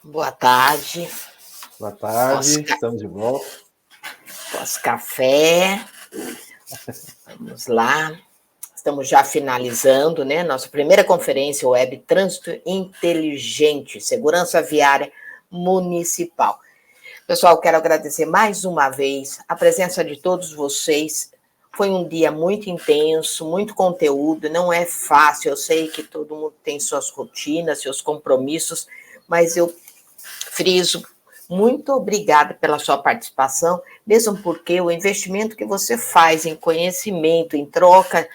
Boa tarde. Boa tarde, estamos de volta. Pós-café. Vamos lá. Estamos já finalizando, né? Nossa primeira conferência web Trânsito Inteligente, Segurança Viária Municipal. Pessoal, quero agradecer mais uma vez a presença de todos vocês. Foi um dia muito intenso, muito conteúdo, não é fácil. Eu sei que todo mundo tem suas rotinas, seus compromissos, mas eu friso, muito obrigada pela sua participação, mesmo porque o investimento que você faz em conhecimento, em troca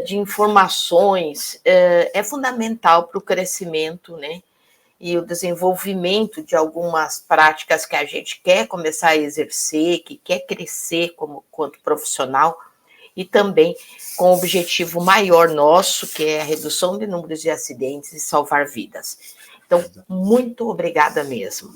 de informações, é fundamental para o crescimento, né? E o desenvolvimento de algumas práticas que a gente quer começar a exercer, que quer crescer quanto profissional, e também com o objetivo maior nosso, que é a redução de números de acidentes e salvar vidas. Então, muito obrigada mesmo,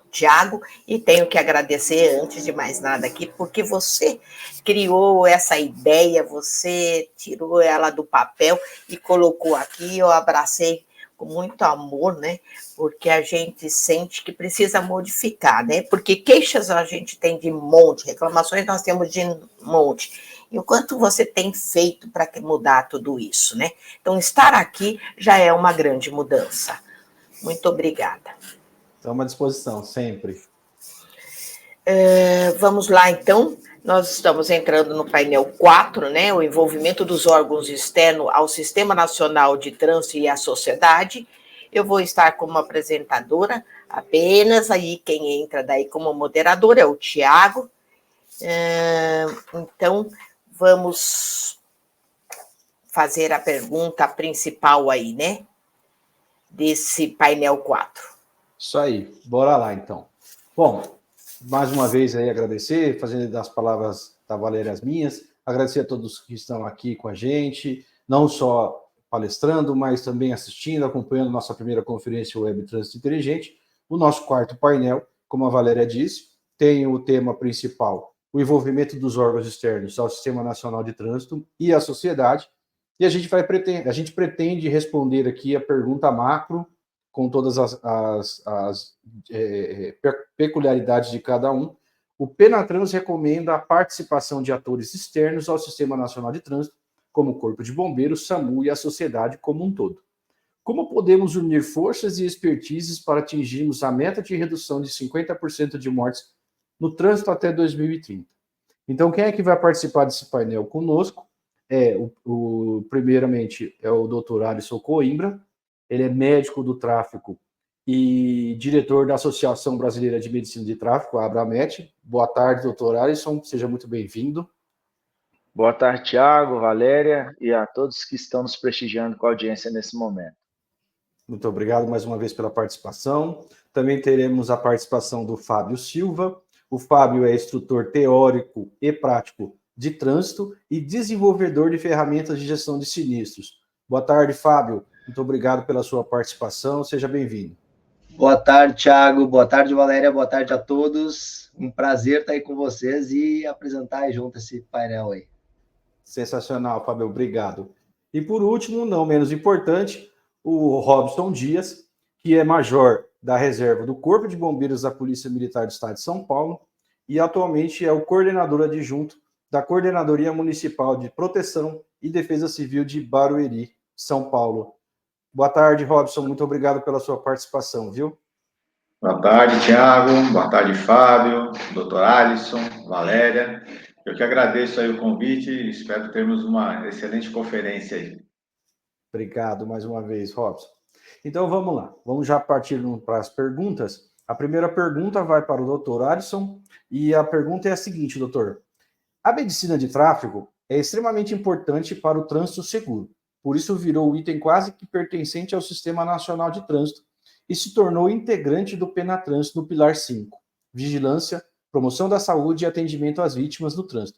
Tiago, e tenho que agradecer, antes de mais nada aqui, porque você criou essa ideia, você tirou ela do papel e colocou aqui, eu abracei com muito amor, né? Porque a gente sente que precisa modificar, né? Porque queixas a gente tem de monte, reclamações nós temos de monte. E o quanto você tem feito para mudar tudo isso, né? Então, estar aqui já é uma grande mudança. Muito obrigada. Estamos à disposição, sempre. Vamos lá, então. Nós estamos entrando no painel 4, né? O envolvimento dos órgãos externos ao Sistema Nacional de Trânsito e à sociedade. Eu vou estar como apresentadora, apenas aí quem entra daí como moderador é o Tiago. Então, vamos fazer a pergunta principal aí, né? Desse painel 4. Isso aí, bora lá então. Bom, mais uma vez aí agradecer, fazendo das palavras da Valéria as minhas, agradecer a todos que estão aqui com a gente, não só palestrando, mas também assistindo, acompanhando nossa primeira conferência Web Trânsito Inteligente. O nosso quarto painel, como a Valéria disse, tem o tema principal, o envolvimento dos órgãos externos ao Sistema Nacional de Trânsito e à sociedade, e a gente pretende responder aqui a pergunta macro, com todas as peculiaridades de cada um. O Penatrans recomenda a participação de atores externos ao Sistema Nacional de Trânsito, como o Corpo de Bombeiros, SAMU e a sociedade como um todo. Como podemos unir forças e expertises para atingirmos a meta de redução de 50% de mortes no trânsito até 2030? Então, quem é que vai participar desse painel conosco? Primeiramente, é o Dr. Alisson Coimbra. Ele é médico do tráfego e diretor da Associação Brasileira de Medicina de Tráfego, a Abramet. Boa tarde, doutor Alisson, seja muito bem-vindo. Boa tarde, Tiago, Valéria e a todos que estão nos prestigiando com a audiência nesse momento. Muito obrigado mais uma vez pela participação. Também teremos a participação do Fábio Silva. O Fábio é instrutor teórico e prático de trânsito e desenvolvedor de ferramentas de gestão de sinistros. Boa tarde, Fábio. Muito obrigado pela sua participação, seja bem-vindo. Boa tarde, Thiago, boa tarde, Valéria, boa tarde a todos. Um prazer estar aí com vocês e apresentar junto esse painel aí. Sensacional, Fábio, obrigado. E por último, não menos importante, o Robson Dias, que é major da reserva do Corpo de Bombeiros da Polícia Militar do Estado de São Paulo e atualmente é o coordenador adjunto da Coordenadoria Municipal de Proteção e Defesa Civil de Barueri, São Paulo. Boa tarde, Robson. Muito obrigado pela sua participação, viu? Boa tarde, Tiago. Boa tarde, Fábio, doutor Alisson, Valéria. Eu que agradeço aí o convite e espero termos uma excelente conferência aí. Obrigado mais uma vez, Robson. Então, vamos lá. Vamos já partir para as perguntas. A primeira pergunta vai para o doutor Alisson e a pergunta é a seguinte, doutor. A medicina de tráfego é extremamente importante para o trânsito seguro. Por isso virou um item quase que pertencente ao Sistema Nacional de Trânsito e se tornou integrante do Penatrans no Pilar 5, Vigilância, Promoção da Saúde e Atendimento às Vítimas do Trânsito.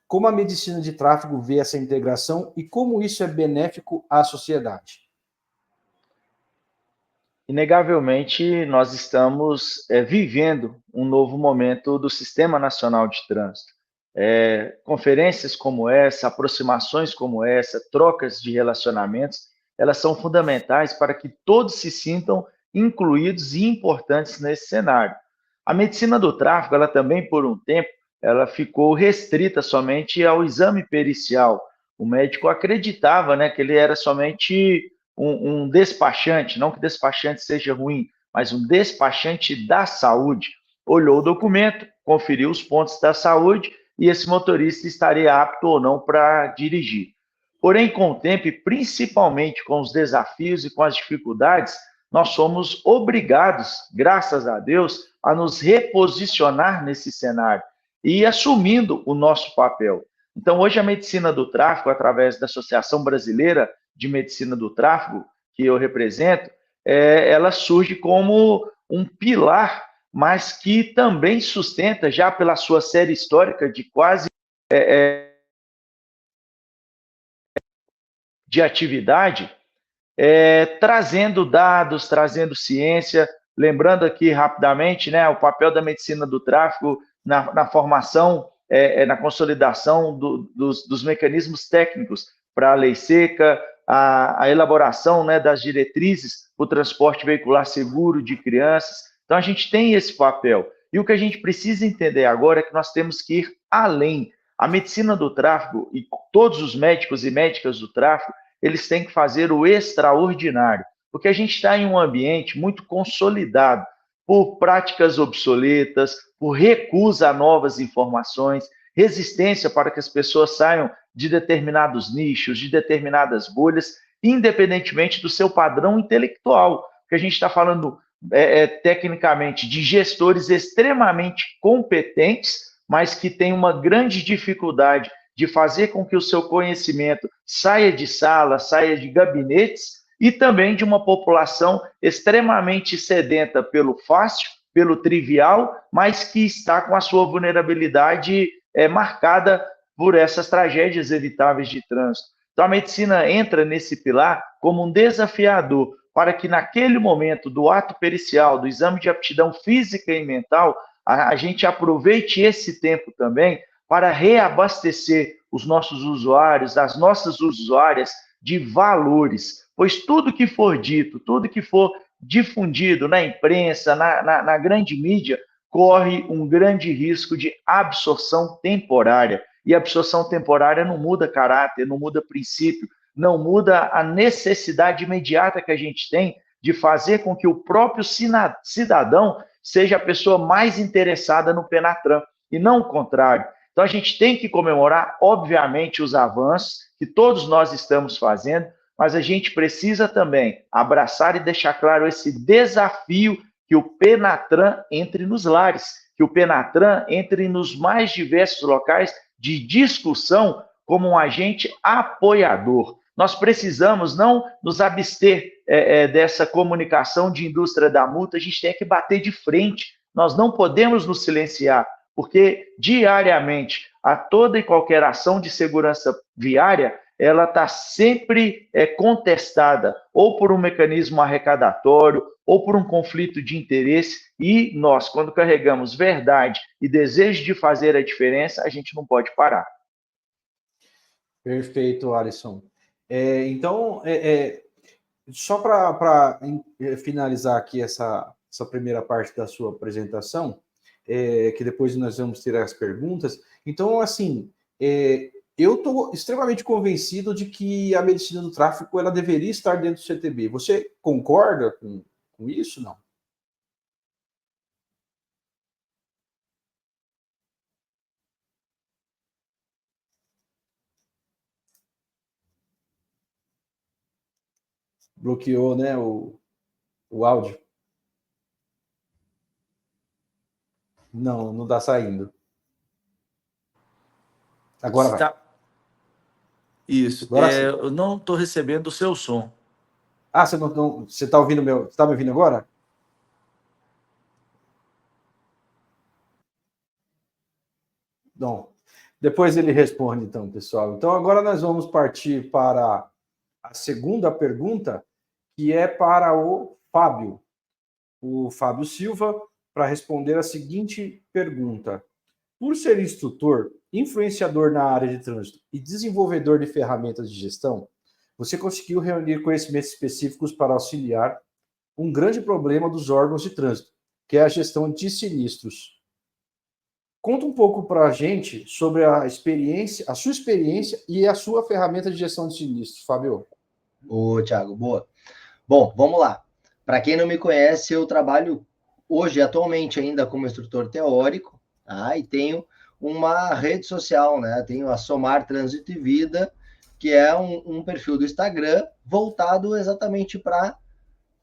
Como a medicina de tráfego vê essa integração e como isso é benéfico à sociedade? Inegavelmente, nós estamos vivendo um novo momento do Sistema Nacional de Trânsito. Conferências como essa, aproximações como essa, trocas de relacionamentos, elas são fundamentais para que todos se sintam incluídos e importantes nesse cenário. A medicina do tráfego, ela também, por um tempo, ela ficou restrita somente ao exame pericial. O médico acreditava, né, que ele era somente um despachante, não que despachante seja ruim, mas um despachante da saúde. Olhou o documento, conferiu os pontos da saúde e esse motorista estaria apto ou não para dirigir. Porém, com o tempo, e principalmente com os desafios e com as dificuldades, nós somos obrigados, graças a Deus, a nos reposicionar nesse cenário e assumindo o nosso papel. Então, hoje a medicina do tráfego, através da Associação Brasileira de Medicina do Tráfego, que eu represento, ela surge como um pilar, mas que também sustenta, já pela sua série histórica de quase de atividade, trazendo dados, trazendo ciência, lembrando aqui rapidamente, né, o papel da medicina do tráfego na formação, na consolidação dos mecanismos técnicos para a lei seca, a elaboração, né, das diretrizes para o transporte veicular seguro de crianças. Então, a gente tem esse papel. E o que a gente precisa entender agora é que nós temos que ir além. A medicina do tráfego e todos os médicos e médicas do tráfego, eles têm que fazer o extraordinário, porque a gente está em um ambiente muito consolidado por práticas obsoletas, por recusa a novas informações, resistência para que as pessoas saiam de determinados nichos, de determinadas bolhas, independentemente do seu padrão intelectual, porque a gente está falando tecnicamente de gestores extremamente competentes, mas que têm uma grande dificuldade de fazer com que o seu conhecimento saia de sala, saia de gabinetes, e também de uma população extremamente sedenta pelo fácil, pelo trivial, mas que está com a sua vulnerabilidade marcada por essas tragédias evitáveis de trânsito. Então, a medicina entra nesse pilar como um desafiador para que, naquele momento do ato pericial, do exame de aptidão física e mental, a gente aproveite esse tempo também para reabastecer os nossos usuários, as nossas usuárias, de valores, pois tudo que for dito, tudo que for difundido na imprensa, na grande mídia, corre um grande risco de absorção temporária. E a absorção temporária não muda caráter, não muda princípio, não muda a necessidade imediata que a gente tem de fazer com que o próprio cidadão seja a pessoa mais interessada no Penatran, e não o contrário. Então, a gente tem que comemorar, obviamente, os avanços que todos nós estamos fazendo, mas a gente precisa também abraçar e deixar claro esse desafio que o Penatran entre nos lares, que o Penatran entre nos mais diversos locais de discussão como um agente apoiador. Nós precisamos não nos abster dessa comunicação de indústria da multa, a gente tem que bater de frente, nós não podemos nos silenciar, porque diariamente, a toda e qualquer ação de segurança viária, ela está sempre contestada, ou por um mecanismo arrecadatório, ou por um conflito de interesse, e nós, quando carregamos verdade e desejo de fazer a diferença, a gente não pode parar. Perfeito, Alisson. Então, só para finalizar aqui essa primeira parte da sua apresentação, que depois nós vamos ter as perguntas. Então, assim, eu estou extremamente convencido de que a medicina do tráfego ela deveria estar dentro do CTB. Você concorda com isso, não? Bloqueou, né, o áudio. Não está saindo. Agora vai. Isso. Agora eu não estou recebendo o seu som. Ah, você está ouvindo meu? Você está me ouvindo agora? Bom, depois ele responde, então, pessoal. Então, agora nós vamos partir para a segunda pergunta, que é para o Fábio Silva, para responder a seguinte pergunta. Por ser instrutor, influenciador na área de trânsito e desenvolvedor de ferramentas de gestão, você conseguiu reunir conhecimentos específicos para auxiliar um grande problema dos órgãos de trânsito, que é a gestão de sinistros. Conta um pouco para a gente sobre a experiência, a sua experiência e a sua ferramenta de gestão de sinistros, Fábio. Ô, Thiago, boa. Bom, vamos lá. Para quem não me conhece, eu trabalho hoje, atualmente, ainda como instrutor teórico, tá? E tenho uma rede social, né? Tenho a Somar Trânsito e Vida, que é um perfil do Instagram voltado exatamente para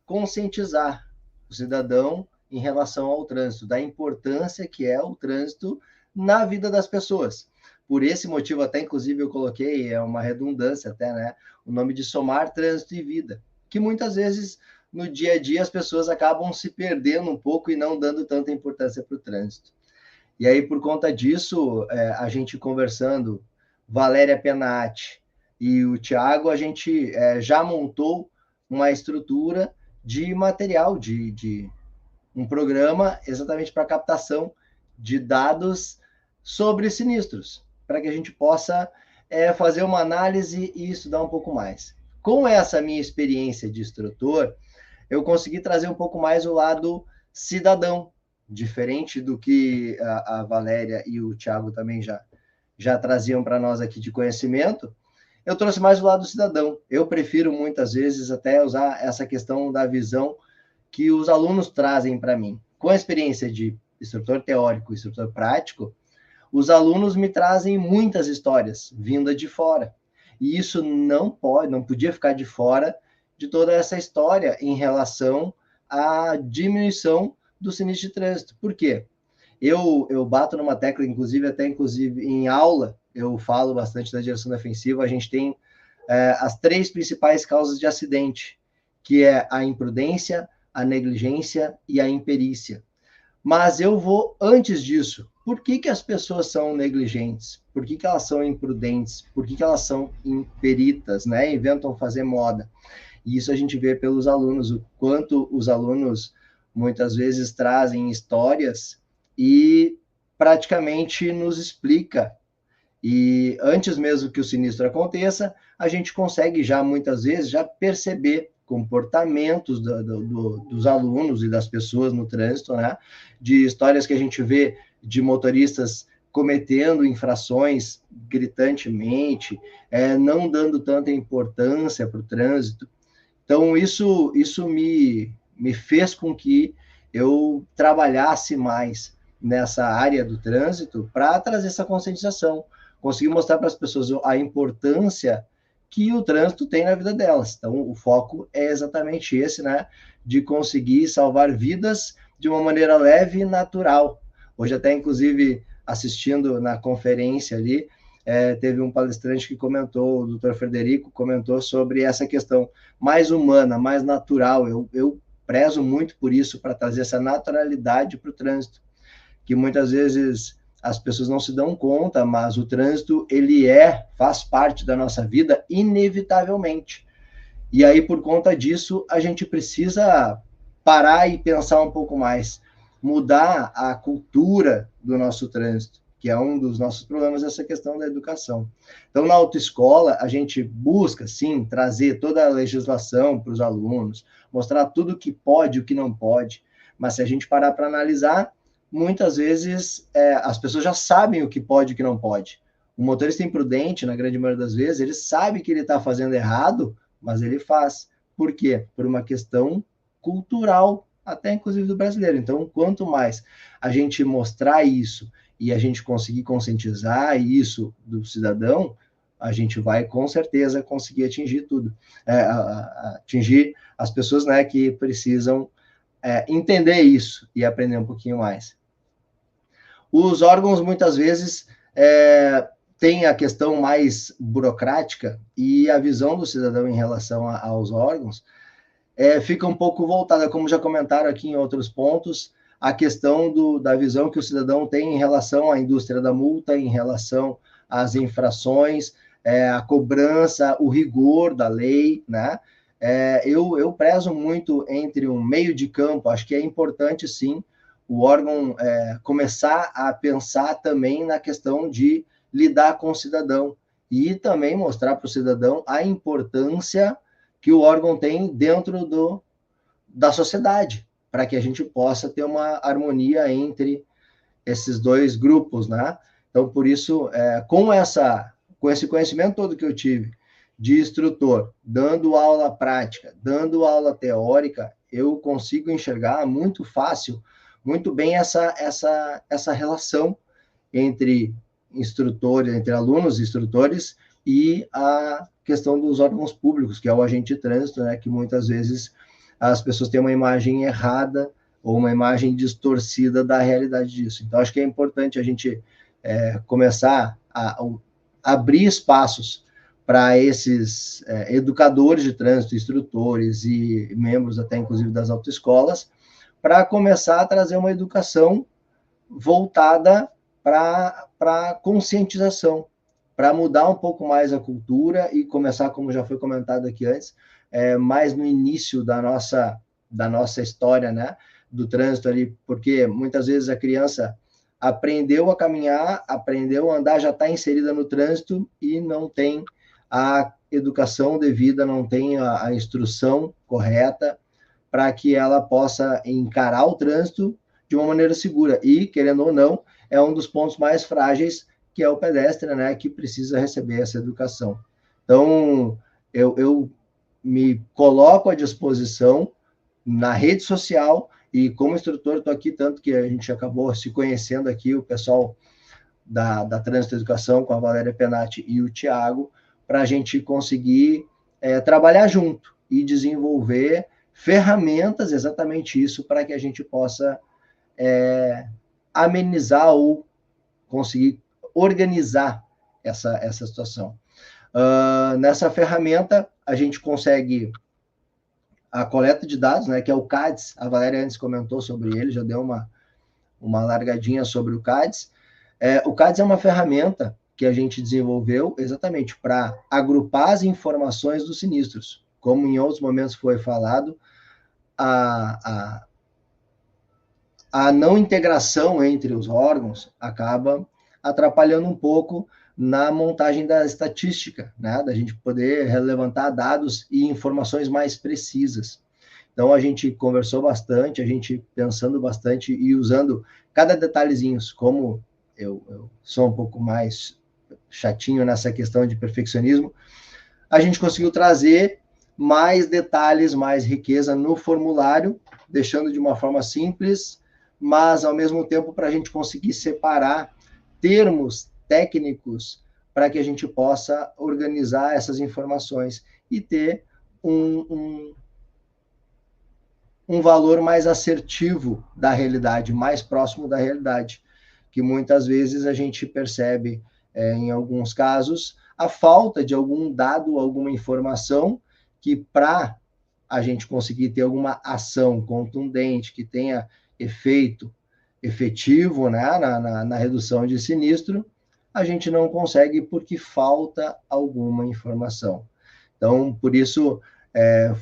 conscientizar o cidadão em relação ao trânsito, da importância que é o trânsito na vida das pessoas. Por esse motivo, até inclusive eu coloquei, é uma redundância até, né? O nome de Somar Trânsito e Vida, que muitas vezes no dia a dia as pessoas acabam se perdendo um pouco e não dando tanta importância para o trânsito. E aí, por conta disso, a gente conversando, Valéria Penati e o Thiago, a gente já montou uma estrutura de material, de um programa exatamente para captação de dados sobre sinistros, para que a gente possa fazer uma análise e estudar um pouco mais. Com essa minha experiência de instrutor, eu consegui trazer um pouco mais o lado cidadão, diferente do que a Valéria e o Thiago também já traziam para nós aqui de conhecimento. Eu trouxe mais o lado cidadão. Eu prefiro muitas vezes até usar essa questão da visão que os alunos trazem para mim. Com a experiência de instrutor teórico e instrutor prático, os alunos me trazem muitas histórias vindas de fora. E isso não podia ficar de fora de toda essa história em relação à diminuição do sinistro de trânsito. Por quê? Eu bato numa tecla, inclusive em aula, eu falo bastante da direção defensiva, a gente tem as 3 principais causas de acidente, que é a imprudência, a negligência e a imperícia. Mas eu vou antes disso. Por que as pessoas são negligentes? Por que elas são imprudentes? Por que elas são imperitas, né? Inventam fazer moda. E isso a gente vê pelos alunos, o quanto os alunos muitas vezes trazem histórias e praticamente nos explica. E antes mesmo que o sinistro aconteça, a gente consegue já muitas vezes já perceber comportamentos dos alunos e das pessoas no trânsito, né? De histórias que a gente vê de motoristas cometendo infrações gritantemente, não dando tanta importância para o trânsito. Então, isso me fez com que eu trabalhasse mais nessa área do trânsito para trazer essa conscientização, conseguir mostrar para as pessoas a importância que o trânsito tem na vida delas. Então, o foco é exatamente esse, né? De conseguir salvar vidas de uma maneira leve e natural. Hoje até, inclusive, assistindo na conferência ali, teve um palestrante que comentou, o Dr. Frederico comentou sobre essa questão mais humana, mais natural. Eu prezo muito por isso, para trazer essa naturalidade para o trânsito, que muitas vezes as pessoas não se dão conta, mas o trânsito, ele faz parte da nossa vida, inevitavelmente. E aí, por conta disso, a gente precisa parar e pensar um pouco mais, mudar a cultura do nosso trânsito, que é um dos nossos problemas, essa questão da educação. Então, na autoescola, a gente busca, sim, trazer toda a legislação para os alunos, mostrar tudo o que pode e o que não pode, mas se a gente parar para analisar, muitas vezes as pessoas já sabem o que pode e o que não pode. O motorista imprudente, na grande maioria das vezes, ele sabe que ele está fazendo errado, mas ele faz. Por quê? Por uma questão cultural, até inclusive do brasileiro. Então, quanto mais a gente mostrar isso e a gente conseguir conscientizar isso do cidadão, a gente vai, com certeza, conseguir atingir tudo. Atingir as pessoas, né, que precisam entender isso e aprender um pouquinho mais. Os órgãos, muitas vezes, têm a questão mais burocrática e a visão do cidadão em relação aos órgãos fica um pouco voltada, como já comentaram aqui em outros pontos, a questão da visão que o cidadão tem em relação à indústria da multa, em relação às infrações, a cobrança, o rigor da lei, né? Eu prezo muito entre um meio de campo, acho que é importante, sim, o órgão começar a pensar também na questão de lidar com o cidadão e também mostrar para o cidadão a importância que o órgão tem dentro da sociedade, para que a gente possa ter uma harmonia entre esses dois grupos, né? Então, por isso, com esse conhecimento todo que eu tive de instrutor, dando aula prática, dando aula teórica, eu consigo enxergar muito fácil, muito bem essa relação entre instrutores, entre alunos e instrutores, e a questão dos órgãos públicos, que é o agente de trânsito, né, que muitas vezes as pessoas têm uma imagem errada ou uma imagem distorcida da realidade disso. Então, acho que é importante a gente começar a abrir espaços para esses educadores de trânsito, instrutores e membros até, inclusive, das autoescolas, para começar a trazer uma educação voltada para conscientização, para mudar um pouco mais a cultura e começar, como já foi comentado aqui antes, mais no início da nossa história, né, do trânsito ali, porque muitas vezes a criança aprendeu a caminhar, aprendeu a andar, já está inserida no trânsito e não tem a educação devida, não tem a instrução correta para que ela possa encarar o trânsito de uma maneira segura. E, querendo ou não, é um dos pontos mais frágeis, que é o pedestre, né, que precisa receber essa educação. Então, eu me coloco à disposição na rede social, e como instrutor estou aqui, tanto que a gente acabou se conhecendo aqui, o pessoal da Trânsito Educação, com a Valéria Penati e o Tiago, para a gente conseguir trabalhar junto e desenvolver ferramentas, exatamente isso, para que a gente possa amenizar ou conseguir organizar essa situação. Nessa ferramenta, a gente consegue a coleta de dados, né, que é o CADES. A Valéria antes comentou sobre ele, já deu uma largadinha sobre o CADES. O CADES é uma ferramenta que a gente desenvolveu exatamente para agrupar as informações dos sinistros. Como em outros momentos foi falado, a não integração entre os órgãos acaba atrapalhando um pouco na montagem da estatística, né? Da gente poder levantar dados e informações mais precisas. Então, a gente conversou bastante, a gente pensando bastante e usando cada detalhezinho, como eu sou um pouco mais chatinho nessa questão de perfeccionismo, a gente conseguiu trazer mais detalhes, mais riqueza no formulário, deixando de uma forma simples, mas, ao mesmo tempo, para a gente conseguir separar termos técnicos para que a gente possa organizar essas informações e ter um valor mais assertivo da realidade, mais próximo da realidade, que muitas vezes a gente percebe, em alguns casos, a falta de algum dado, alguma informação, que para a gente conseguir ter alguma ação contundente, que tenha efeito efetivo, né, na redução de sinistro, a gente não consegue porque falta alguma informação. Então, por isso,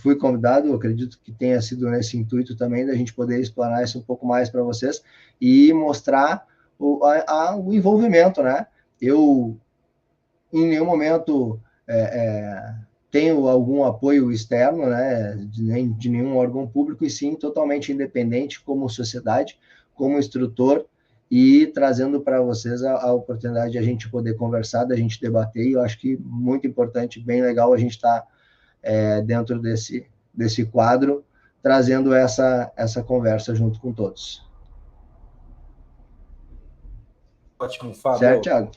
fui convidado, acredito que tenha sido nesse intuito também, da gente poder explanar isso um pouco mais para vocês e mostrar o envolvimento, né? Eu, em nenhum momento, tenho algum apoio externo, né, de nenhum órgão público, e sim totalmente independente como sociedade, como instrutor, e trazendo para vocês a oportunidade de a gente poder conversar, da gente debater, e eu acho que muito importante, bem legal a gente estar dentro desse quadro, trazendo essa conversa junto com todos. Ótimo, Fábio. Certo, Thiago?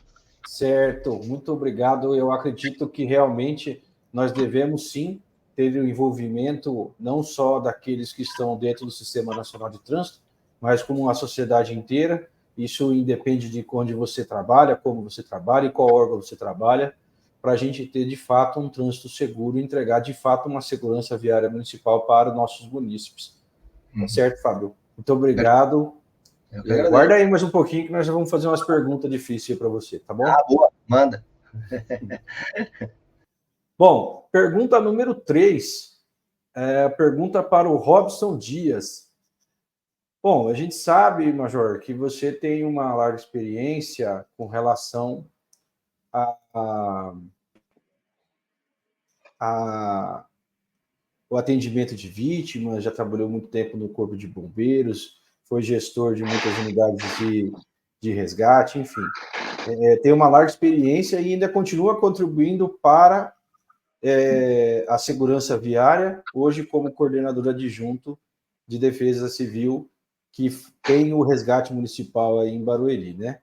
Certo, muito obrigado. Eu acredito que realmente nós devemos sim ter o envolvimento não só daqueles que estão dentro do Sistema Nacional de Trânsito, mas como a sociedade inteira. Isso independe de onde você trabalha, como você trabalha e qual órgão você trabalha, para a gente ter de fato um trânsito seguro e entregar de fato uma segurança viária municipal para os nossos munícipes. Tá certo, Fábio? Muito obrigado. Guarda aí mais um pouquinho que nós já vamos fazer umas perguntas difíceis para você, tá bom? Boa, manda. Bom, pergunta número 3, pergunta para o Robson Dias. Bom, a gente sabe, Major, que você tem uma larga experiência com relação a o atendimento de vítimas, já trabalhou muito tempo no Corpo de Bombeiros, foi gestor de muitas unidades de resgate, enfim. Tem uma larga experiência e ainda continua contribuindo para a segurança viária, hoje como coordenador adjunto de defesa civil, que tem o resgate municipal aí em Barueri, né?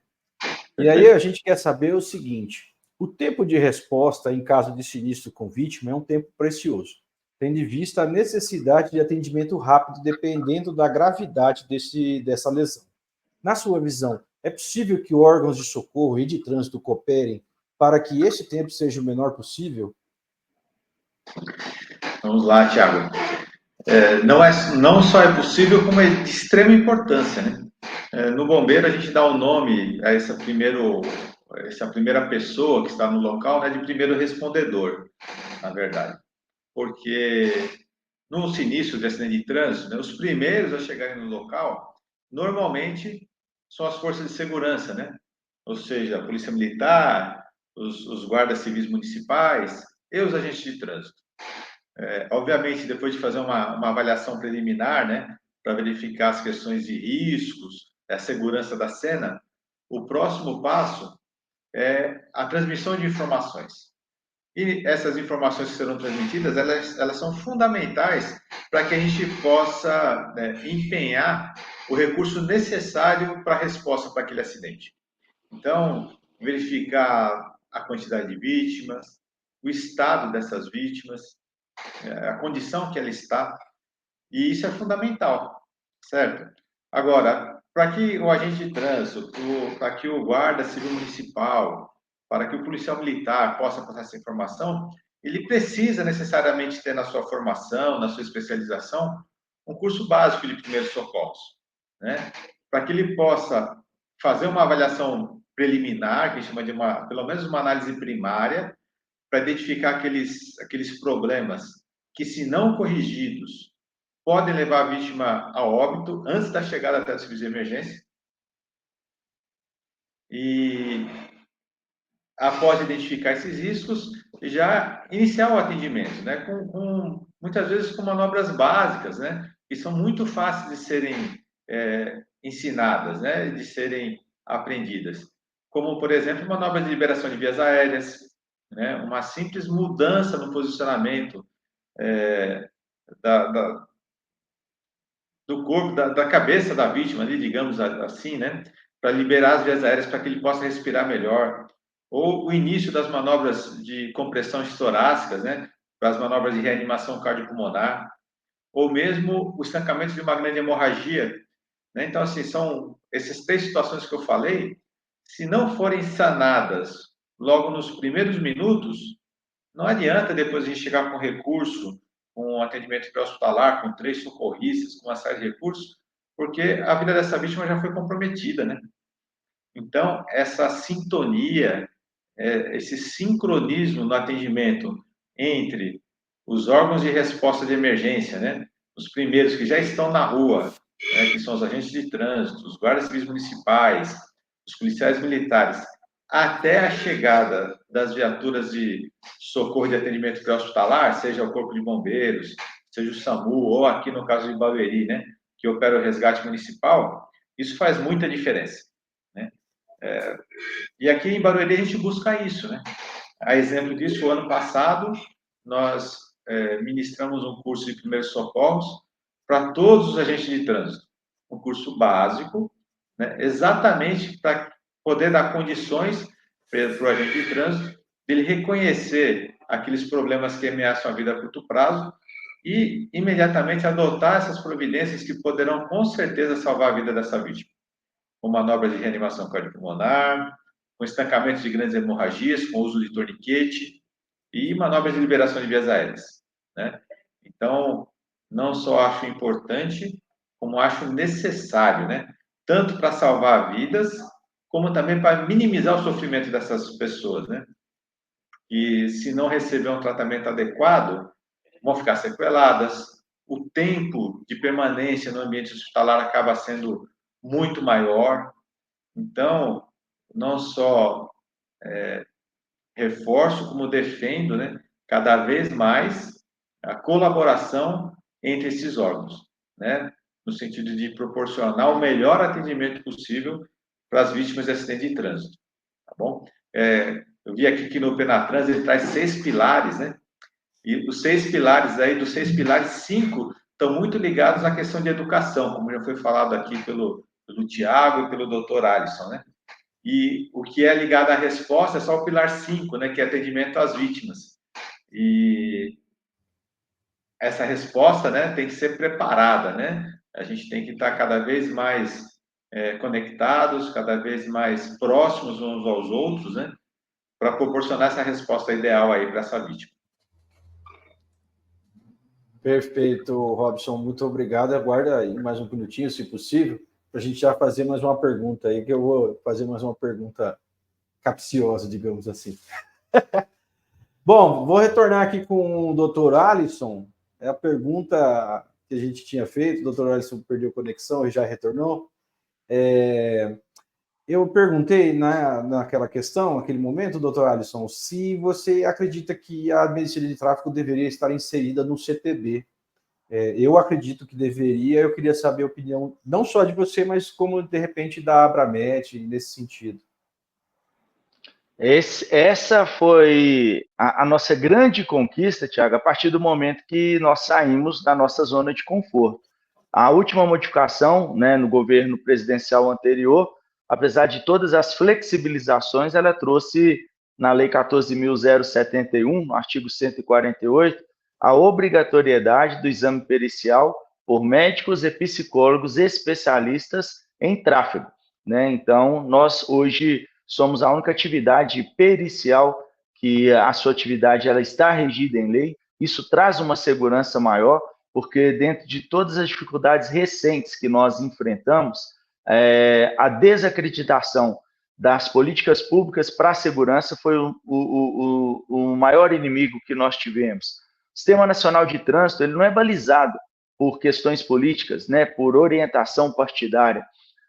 E aí a gente quer saber o seguinte: o tempo de resposta em caso de sinistro com vítima é um tempo precioso, tendo em vista a necessidade de atendimento rápido dependendo da gravidade dessa lesão. Na sua visão, é possível que órgãos de socorro e de trânsito cooperem para que esse tempo seja o menor possível? Vamos lá, Tiago. Não só é possível, como é de extrema importância, né? No bombeiro, a gente dá o nome a essa primeira pessoa que está no local, né, de primeiro respondedor, na verdade. Porque no sinistro de acidente de trânsito, né, os primeiros a chegarem no local, normalmente, são as forças de segurança, né? Ou seja, a Polícia Militar, os guardas civis municipais e os agentes de trânsito. Obviamente, depois de fazer uma avaliação preliminar, né, para verificar as questões de riscos, a segurança da cena, o próximo passo é a transmissão de informações. E essas informações que serão transmitidas, elas são fundamentais para que a gente possa, né, empenhar o recurso necessário para a resposta para aquele acidente. Então, verificar a quantidade de vítimas, o estado dessas vítimas, a condição que ela está, e isso é fundamental, certo? Agora, para que o agente de trânsito, para que o guarda civil municipal, para que o policial militar possa passar essa informação, ele precisa necessariamente ter na sua formação, na sua especialização, um curso básico de primeiros socorros, né? Para que ele possa fazer uma avaliação preliminar, que a gente chama de pelo menos uma análise primária, para identificar aqueles problemas que, se não corrigidos, podem levar a vítima a óbito antes da chegada até o serviço de emergência. E, após identificar esses riscos, já iniciar o atendimento, né? Muitas vezes com manobras básicas, né? Que são muito fáceis de serem ensinadas, né? De serem aprendidas. Como, por exemplo, manobras de liberação de vias aéreas, né? Uma simples mudança no posicionamento do corpo, da cabeça da vítima, ali, digamos assim, né? Para liberar as vias aéreas para que ele possa respirar melhor. Ou o início das manobras de compressão torácicas, né? Para as manobras de reanimação cardiopulmonar. Ou mesmo o estancamento de uma grande hemorragia, né? Então, assim, são essas 3 situações que eu falei, se não forem sanadas logo nos primeiros minutos, não adianta depois a gente chegar com recurso, com um atendimento pré-hospitalar, com 3 socorristas, com uma série de recursos, porque a vida dessa vítima já foi comprometida, né? Então, essa sintonia, esse sincronismo no atendimento entre os órgãos de resposta de emergência, né? Os primeiros que já estão na rua, né? Que são os agentes de trânsito, os guardas civis municipais, os policiais militares, até a chegada das viaturas de socorro de atendimento pré-hospitalar, seja o Corpo de Bombeiros, seja o SAMU, ou aqui no caso de Barueri, né, que opera o resgate municipal, isso faz muita diferença, né? E aqui em Barueri a gente busca isso, né? A exemplo disso, o ano passado, nós ministramos um curso de primeiros socorros para todos os agentes de trânsito, um curso básico, né, exatamente para poder dar condições para o agente de trânsito dele reconhecer aqueles problemas que ameaçam a vida a curto prazo e imediatamente adotar essas providências que poderão com certeza salvar a vida dessa vítima, com manobras de reanimação cardiopulmonar, com estancamento de grandes hemorragias, com uso de torniquete e manobras de liberação de vias aéreas, né? Então, não só acho importante, como acho necessário, né? Tanto para salvar vidas, como também para minimizar o sofrimento dessas pessoas, né? E se não receber um tratamento adequado, vão ficar sequeladas, o tempo de permanência no ambiente hospitalar acaba sendo muito maior. Então, não só reforço, como defendo, né, cada vez mais a colaboração entre esses órgãos, né? No sentido de proporcionar o melhor atendimento possível para as vítimas de acidente de trânsito, tá bom? Eu vi aqui que no Penatrans ele traz 6 pilares, né? E os 6 pilares aí, dos 6 pilares, 5 estão muito ligados à questão de educação, como já foi falado aqui pelo Tiago e pelo doutor Alisson, né? E o que é ligado à resposta é só o pilar 5, né? Que é atendimento às vítimas. E essa resposta, né, tem que ser preparada, né? A gente tem que estar cada vez mais conectados, cada vez mais próximos uns aos outros, né? Para proporcionar essa resposta ideal aí para essa vítima. Perfeito, Robson, muito obrigado. Aguarda aí mais um minutinho, se possível, para a gente já fazer mais uma pergunta aí, que eu vou fazer mais uma pergunta capciosa, digamos assim. Bom, vou retornar aqui com o doutor Alisson. É a pergunta que a gente tinha feito, o doutor Alisson perdeu conexão e já retornou. Eu perguntei naquela questão, naquele momento, doutor Alisson, se você acredita que a medicina de tráfego deveria estar inserida no CTB. Eu acredito que deveria, eu queria saber a opinião, não só de você, mas como, de repente, da Abramet, nesse sentido. Essa foi a nossa grande conquista, Tiago, a partir do momento que nós saímos da nossa zona de conforto. A última modificação, né, no governo presidencial anterior, apesar de todas as flexibilizações, ela trouxe na Lei 14.071, no artigo 148, a obrigatoriedade do exame pericial por médicos e psicólogos especialistas em tráfego, né? Então, nós hoje somos a única atividade pericial que a sua atividade ela está regida em lei. Isso traz uma segurança maior, porque dentro de todas as dificuldades recentes que nós enfrentamos, a desacreditação das políticas públicas para a segurança foi o maior inimigo que nós tivemos. O Sistema Nacional de Trânsito ele não é balizado por questões políticas, né, por orientação partidária,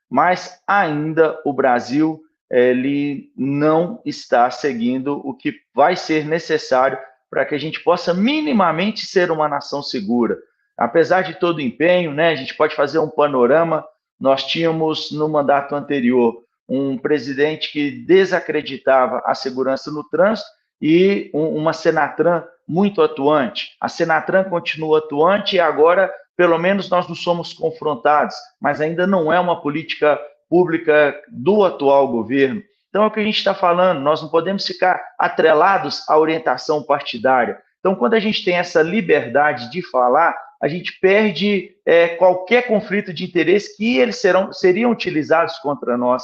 mas ainda o Brasil ele não está seguindo o que vai ser necessário para que a gente possa minimamente ser uma nação segura. Apesar de todo o empenho, né, a gente pode fazer um panorama. Nós tínhamos, no mandato anterior, um presidente que desacreditava a segurança no trânsito e uma Senatran muito atuante. A Senatran continua atuante e agora, pelo menos, nós não somos confrontados, mas ainda não é uma política pública do atual governo. Então, é o que a gente está falando, nós não podemos ficar atrelados à orientação partidária. Então, quando a gente tem essa liberdade de falar, a gente perde qualquer conflito de interesse que eles seriam utilizados contra nós.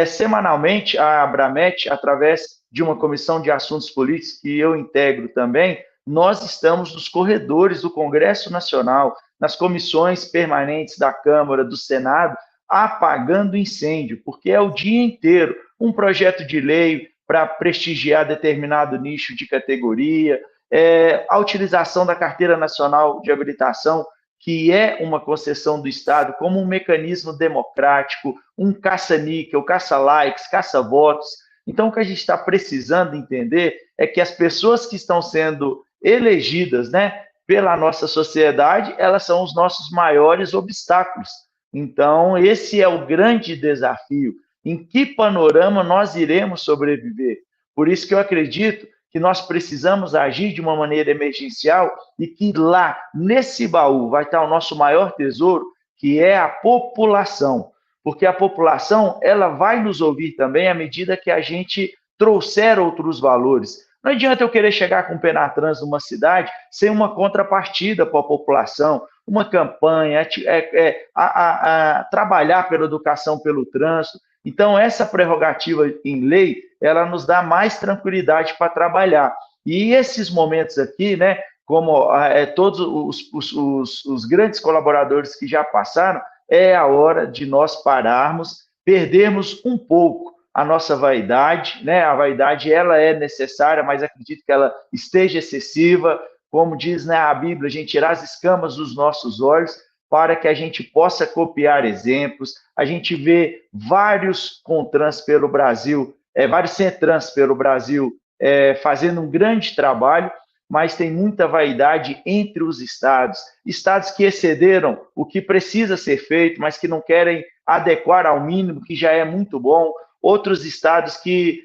Semanalmente, a Abramet, através de uma comissão de assuntos políticos que eu integro também, nós estamos nos corredores do Congresso Nacional, nas comissões permanentes da Câmara, do Senado, apagando incêndio, porque é o dia inteiro um projeto de lei para prestigiar determinado nicho de categoria, a utilização da Carteira Nacional de Habilitação, que é uma concessão do Estado, como um mecanismo democrático, um caça-níquel, caça-likes, caça-votos. Então, o que a gente está precisando entender é que as pessoas que estão sendo elegidas, né, pela nossa sociedade, elas são os nossos maiores obstáculos. Então, esse é o grande desafio. Em que panorama nós iremos sobreviver? Por isso que eu acredito que nós precisamos agir de uma maneira emergencial e que lá, nesse baú, vai estar o nosso maior tesouro, que é a população. Porque a população, ela vai nos ouvir também à medida que a gente trouxer outros valores. Não adianta eu querer chegar com o Penatrans numa cidade sem uma contrapartida para a população, uma campanha, trabalhar pela educação, pelo trânsito. Então, essa prerrogativa em lei, ela nos dá mais tranquilidade para trabalhar. E esses momentos aqui, né, como todos os grandes colaboradores que já passaram, é a hora de nós pararmos, perdermos um pouco a nossa vaidade, né? A vaidade, ela é necessária, mas acredito que ela esteja excessiva. Como diz, né, a Bíblia, a gente tirar as escamas dos nossos olhos para que a gente possa copiar exemplos. A gente vê vários Contrans pelo Brasil, vários Centrans pelo Brasil fazendo um grande trabalho, mas tem muita vaidade entre os estados. Estados que excederam o que precisa ser feito, mas que não querem adequar ao mínimo, que já é muito bom. Outros estados que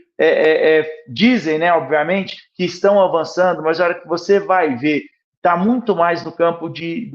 dizem, né, obviamente, que estão avançando, mas a hora que você vai ver, está muito mais no campo de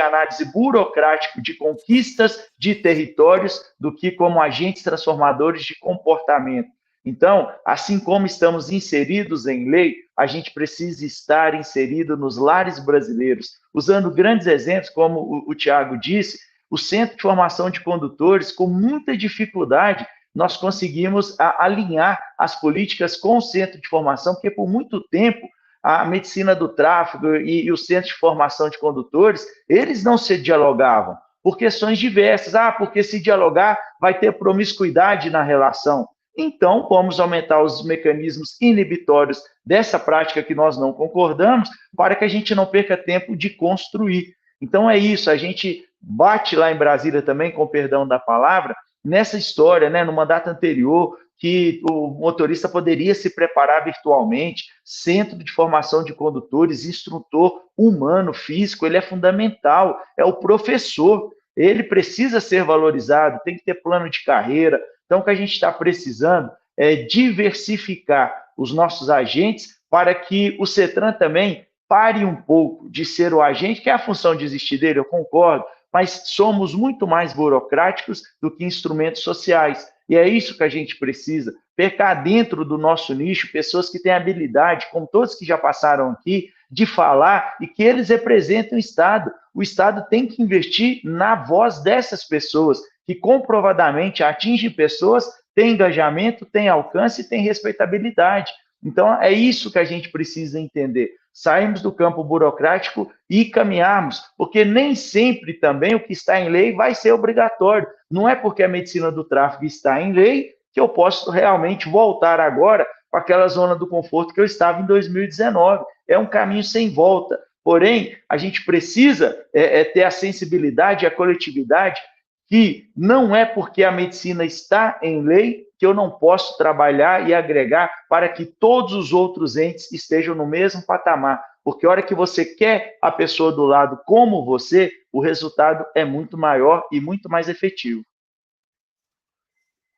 análise burocrático de conquistas de territórios do que como agentes transformadores de comportamento. Então, assim como estamos inseridos em lei, a gente precisa estar inserido nos lares brasileiros. Usando grandes exemplos, como o Tiago disse, o Centro de Formação de Condutores, com muita dificuldade, nós conseguimos alinhar as políticas com o Centro de Formação, porque por muito tempo a medicina do tráfego e o Centro de Formação de Condutores, eles não se dialogavam, por questões diversas. Porque se dialogar, vai ter promiscuidade na relação. Então, vamos aumentar os mecanismos inibitórios dessa prática que nós não concordamos, para que a gente não perca tempo de construir. Então, é isso, a gente bate lá em Brasília também, com perdão da palavra, nessa história, né, no mandato anterior, que o motorista poderia se preparar virtualmente, centro de formação de condutores, instrutor humano, físico, ele é fundamental, é o professor, ele precisa ser valorizado, tem que ter plano de carreira. Então, o que a gente está precisando é diversificar os nossos agentes para que o CETRAN também pare um pouco de ser o agente, que é a função de existir dele, eu concordo, mas somos muito mais burocráticos do que instrumentos sociais. E é isso que a gente precisa, pegar dentro do nosso nicho pessoas que têm habilidade, como todos que já passaram aqui, de falar e que eles representem o Estado. O Estado tem que investir na voz dessas pessoas, que comprovadamente atingem pessoas, têm engajamento, têm alcance e têm respeitabilidade. Então, é isso que a gente precisa entender. Sairmos do campo burocrático e caminharmos, porque nem sempre também o que está em lei vai ser obrigatório. Não é porque a medicina do tráfego está em lei que eu posso realmente voltar agora para aquela zona do conforto que eu estava em 2019. É um caminho sem volta. Porém, a gente precisa ter a sensibilidade e a coletividade que não é porque a medicina está em lei que eu não posso trabalhar e agregar para que todos os outros entes estejam no mesmo patamar. Porque a hora que você quer a pessoa do lado como você, o resultado é muito maior e muito mais efetivo.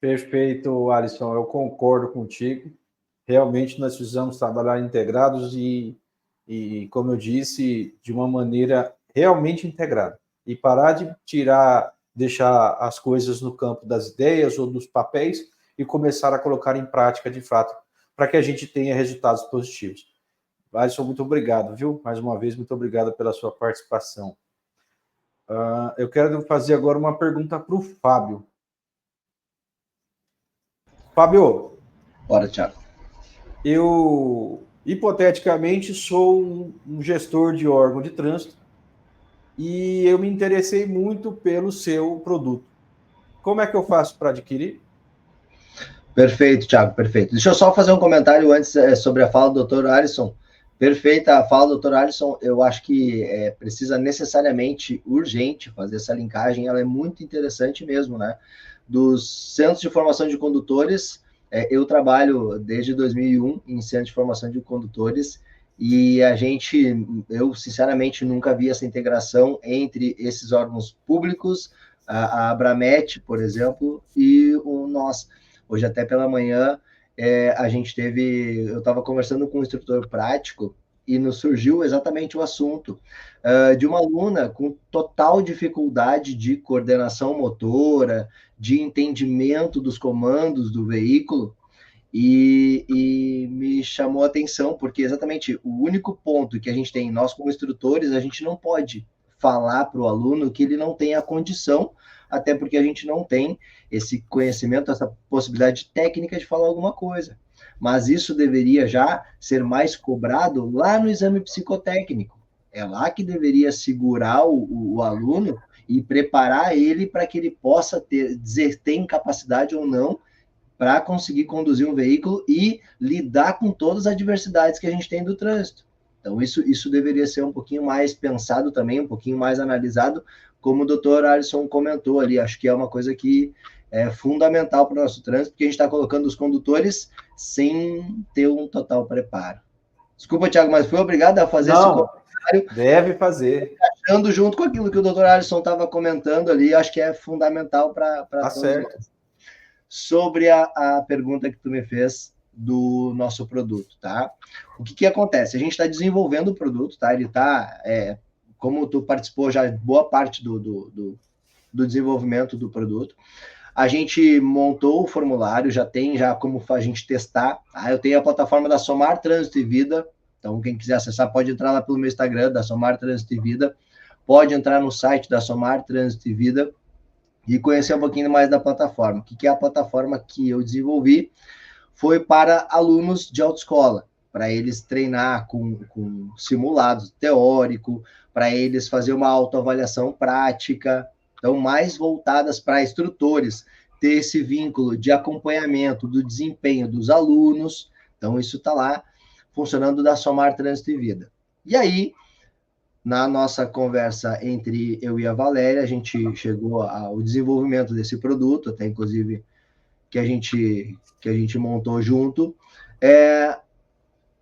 Perfeito, Alisson, eu concordo contigo. Realmente nós precisamos trabalhar integrados e, como eu disse, de uma maneira realmente integrada. E parar de deixar as coisas no campo das ideias ou dos papéis e começar a colocar em prática de fato, para que a gente tenha resultados positivos. Alisson, muito obrigado, viu? Mais uma vez, muito obrigado pela sua participação. Eu quero fazer agora uma pergunta para o Fábio. Fábio. Bora, Thiago. Eu, hipoteticamente, sou um gestor de órgão de trânsito e eu me interessei muito pelo seu produto. Como é que eu faço para adquirir? Perfeito, Thiago, perfeito. Deixa eu só fazer um comentário antes sobre a fala do Dr. Alisson. Perfeita a fala do Dr. Alisson. Eu acho que precisa necessariamente, urgente, fazer essa linkagem. Ela é muito interessante mesmo, né? Dos centros de formação de condutores, eu trabalho desde 2001 em centro de formação de condutores e eu sinceramente nunca vi essa integração entre esses órgãos públicos, a Abramet, por exemplo, e o nós. Hoje até pela manhã eu estava conversando com um instrutor prático e nos surgiu exatamente o assunto de uma aluna com total dificuldade de coordenação motora, de entendimento dos comandos do veículo, e me chamou a atenção, porque exatamente o único ponto que a gente tem, nós como instrutores, a gente não pode falar para o aluno que ele não tem a condição, até porque a gente não tem esse conhecimento, essa possibilidade técnica de falar alguma coisa. Mas isso deveria já ser mais cobrado lá no exame psicotécnico. É lá que deveria segurar o aluno e preparar ele para que ele possa dizer se tem capacidade ou não para conseguir conduzir um veículo e lidar com todas as adversidades que a gente tem do trânsito. Então, isso deveria ser um pouquinho mais pensado também, um pouquinho mais analisado, como o doutor Alisson comentou ali. Acho que é uma coisa que é fundamental para o nosso trânsito, porque a gente está colocando os condutores sem ter um total preparo. Desculpa, Thiago, mas fui obrigado a fazer esse comentário. Deve fazer. Achando junto com aquilo que o doutor Alisson estava comentando ali, acho que é fundamental para todos nós. Sobre a pergunta que tu me fez do nosso produto, tá? O que acontece? A gente está desenvolvendo o produto, tá? Ele está, como tu participou já boa parte do desenvolvimento do produto, a gente montou o formulário, já tem como a gente testar, tá? Eu tenho a plataforma da Somar Trânsito e Vida, então quem quiser acessar pode entrar lá pelo meu Instagram, da Somar Trânsito e Vida, pode entrar no site da Somar Trânsito e Vida e conhecer um pouquinho mais da plataforma. O que é a plataforma que eu desenvolvi? Foi para alunos de autoescola, para eles treinar com simulado teórico, para eles fazer uma autoavaliação prática, então mais voltadas para instrutores, ter esse vínculo de acompanhamento do desempenho dos alunos. Então isso está lá funcionando da Somar Trânsito e Vida. E aí, na nossa conversa entre eu e a Valéria, a gente chegou ao desenvolvimento desse produto, até inclusive que a gente montou junto.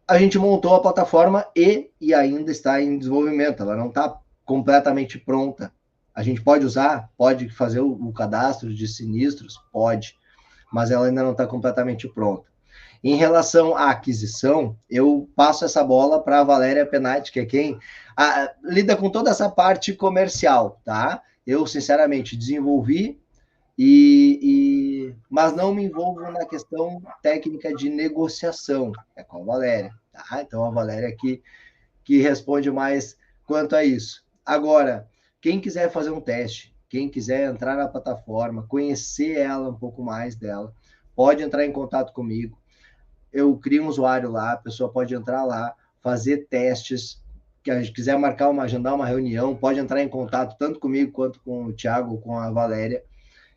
A gente montou a plataforma e ainda está em desenvolvimento, ela não está completamente pronta. A gente pode usar, pode fazer o cadastro de sinistros, pode, mas ela ainda não está completamente pronta. Em relação à aquisição, eu passo essa bola para a Valéria Penati, que é quem lida com toda essa parte comercial, tá? Eu, sinceramente, desenvolvi, mas não me envolvo na questão técnica de negociação, é com a Valéria, tá? Então, a Valéria aqui que responde mais quanto a isso. Agora, quem quiser fazer um teste, quem quiser entrar na plataforma, conhecer ela um pouco mais dela, pode entrar em contato comigo. Eu crio um usuário lá, a pessoa pode entrar lá, fazer testes, que a gente quiser agendar uma reunião, pode entrar em contato tanto comigo quanto com o Thiago ou com a Valéria,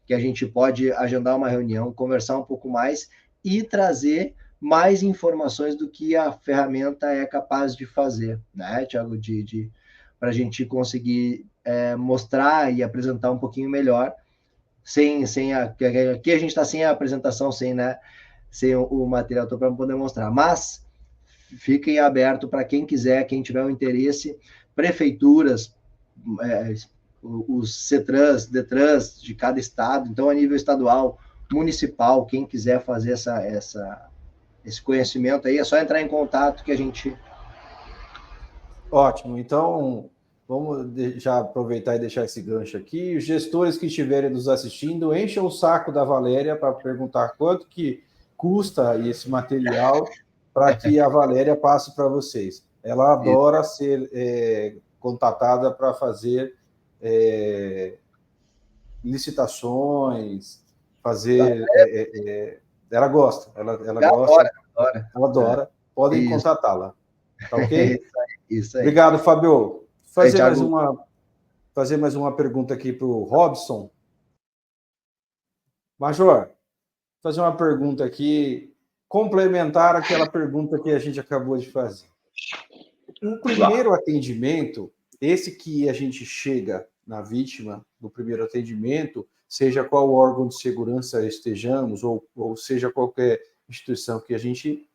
que a gente pode agendar uma reunião, conversar um pouco mais e trazer mais informações do que a ferramenta é capaz de fazer, né, Thiago? Para a gente conseguir mostrar e apresentar um pouquinho melhor, aqui a gente está sem a apresentação, sem o material para poder mostrar, mas fiquem abertos para quem quiser, quem tiver um interesse, prefeituras, os CETRANs, DETRANs de cada estado, então a nível estadual, municipal, quem quiser fazer esse conhecimento aí, é só entrar em contato que a gente... Ótimo, então vamos já aproveitar e deixar esse gancho aqui. Os gestores que estiverem nos assistindo, encham o saco da Valéria para perguntar quanto que custa esse material para que a Valéria passe para vocês. Ela adora ser contatada para fazer licitações, fazer... ela gosta, ela gosta, ela adora. Podem contatá-la, tá ok? Isso aí. Obrigado, Fábio. Fazer mais uma pergunta aqui para o Robson. Major, fazer uma pergunta aqui, complementar aquela pergunta que a gente acabou de fazer. O primeiro atendimento, esse que a gente chega na vítima, no primeiro atendimento, seja qual órgão de segurança estejamos, ou seja qualquer instituição que a gente